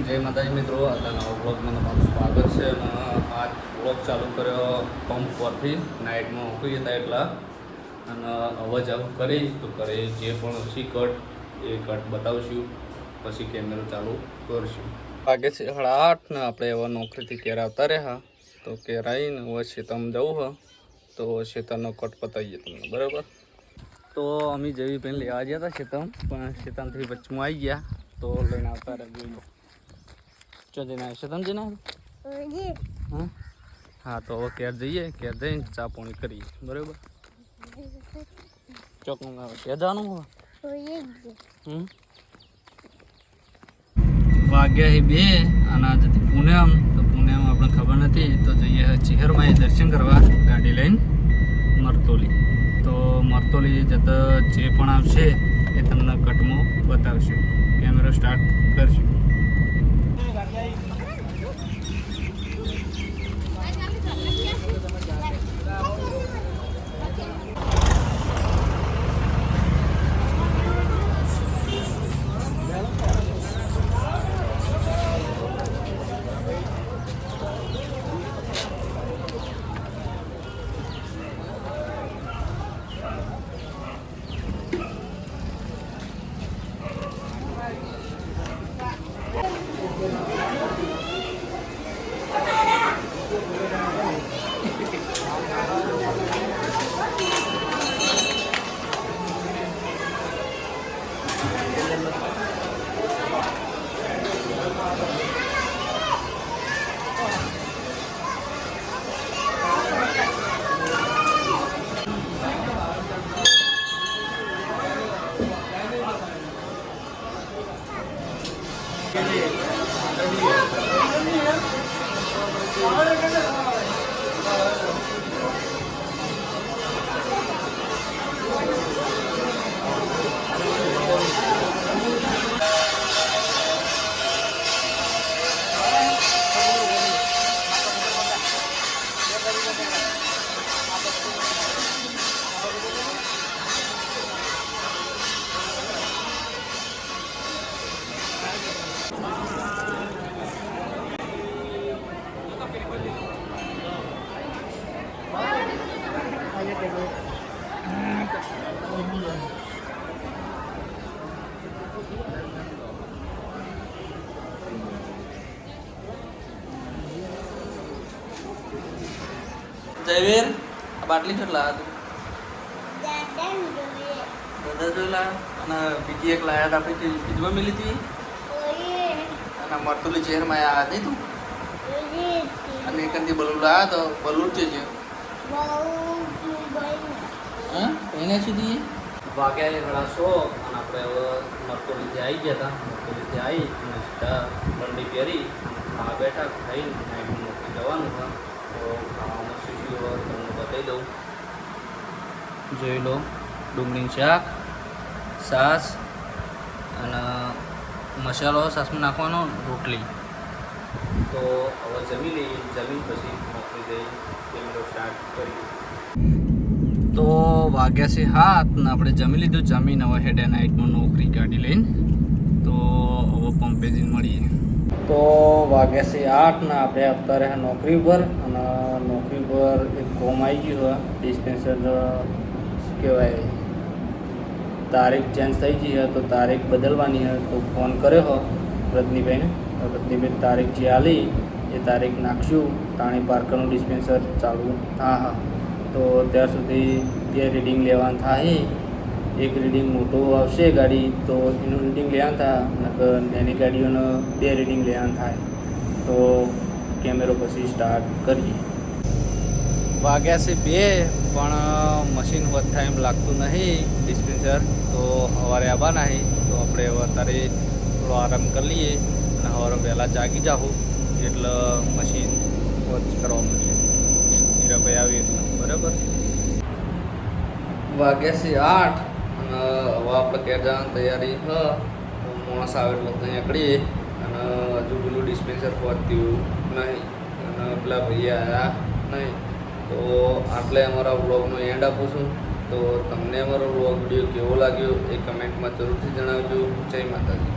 જય માતાજી મિત્રો, આજના નવા બ્લોગમાં તમારું સ્વાગત છે. અને આ બ્લોગ ચાલુ કર્યો પંપ પરથી, નાઇટમાં ઉકળી હતા એટલા. અને અવાજ આવું કરી તો કરે જે પણ હશે કટ એ કટ બતાવશું, પછી કેમેરો ચાલુ કરશું. વાગે છે 8:30 ને આપણે એવા નોકરીથી ઘેર આવતા રહ્યા. તો ઘેર આવીને હવે શેતામાં જવું હોય તો શેતાનો કટ પતાવીએ તમને, બરાબર. તો અમે જેવી પેન લેવા ગયા હતા શેતામ, પણ શેતામથી વચમાં આવી ગયા તો લઈને આવતા રહ્યા. જોઈ લો ચો જઈને આવે શેતામ જઈને આવે. હા તો હવે ઘેર જઈએ, ઘેર જઈને ચા પાણી કરીએ, બરાબર. ચોકનું આવે ક્યાં જવાનું હોય. વાગ્યા 2 અને આજથી પૂનમ. તો પૂનમ આપણે ખબર નથી તો જઈએ ચેહરમાં દર્શન કરવા ગાડી લઈને મરતોલી. તો મરતોલી જતા જે પણ આવશે એ તમને કટમાં બતાવશું. કેમેરો સ્ટાર્ટ કરશું. જયવીર આ બાટલી કેટલા હતું? દાદા જોયેલા. અને બીજી એક લાયા હતા આપણે ફ્રીજમાં મિલી હતી. અને મરતુલી ચેરમાં આવ્યા હતી તું. અને એકંદી બલૂન લાયા તો બલૂન છે જે હા એને સુધી વાગ્યા 1:30 અને આપણે હવે મરતુલીથી આવી ગયા હતા. મરતુલીથી આવી અને સીધા બંડી પહેરી આ બેઠા ખાઈને નાઇટમાં નોકરી જવાનું હતા. તો ખાવામાં શું શું તમને બતાવી દઉં. જોઈ લો ડુંગળીનું શાક, છાશ અને મસાલો છાશમાં નાખવાનો, રોટલી. તો હવે જમી લઈએ, જમીન પછી નોકરી જઈ કેમેરો સ્ટાર્ટ કરીએ. તો વાગ્યા છે 7 ને આપણે જમી લીધું. જમીન હવે હેડે નાઇટમાં નોકરી ગાડી લઈને. તો હવે પંપે જઈને મળીએ. તો વાગ્યા છે 8 ને આપણે આવતા રહ્યા નોકરી ઉપર. અને નોકરી ઉપર એક કોમ આવી ગયું હોય ડિસ્પેન્સર શું કહેવાય તારીખ ચેન્જ થઈ ગઈ હોય તો તારીખ બદલવાની હોય. તો ફોન કર્યો હો રજનીભાઈને. રજનીભાઈ તારીખ જે આલી એ તારીખ નાખશું તાણી પાર્કરનું ડિસ્પેન્સર ચાલુ હા. તો ત્યાર સુધી 2 રીડિંગ લેવાનું થાય. એક રીડિંગ મોટો આવશે ગાડી તો એનું રીડિંગ લેવાનું થાય, અને એની ગાડીઓનો 2 રીડિંગ લેવાનું થાય. તો કેમેરો પછી સ્ટાર્ટ કરીએ. વાગ્યા છે 2 પણ મશીન વધુ ટાઈમ લાગતું નહીં ડિસ્પેન્સર. તો સવારે આવવા નહીં તો આપણે અત્યારે થોડો આરામ કરી લઈએ. અને સવારે વહેલા જાગી જાઉં એટલે મશીન વોચ કરવાનું છે. હીરાભાઈ આવી એટલે બરાબર. વાગ્યા છે 8 અને હવે આપણે ઘેર જવાની તૈયારી હ. માણસ આવે એટલે ત્યાં નીકળીએ. અને હજુ પેલું ડિસ્પેન્સર પહોંચ્યું નહીં અને પેલા ભાઈ આવ્યા નહીં. તો આટલે અમારા વ્લોગનો એન્ડ આપું છું. તો તમને અમારો વ્લોગ વિડીયો કેવો લાગ્યો એ કમેન્ટમાં જરૂરથી જણાવજો. જય માતાજી.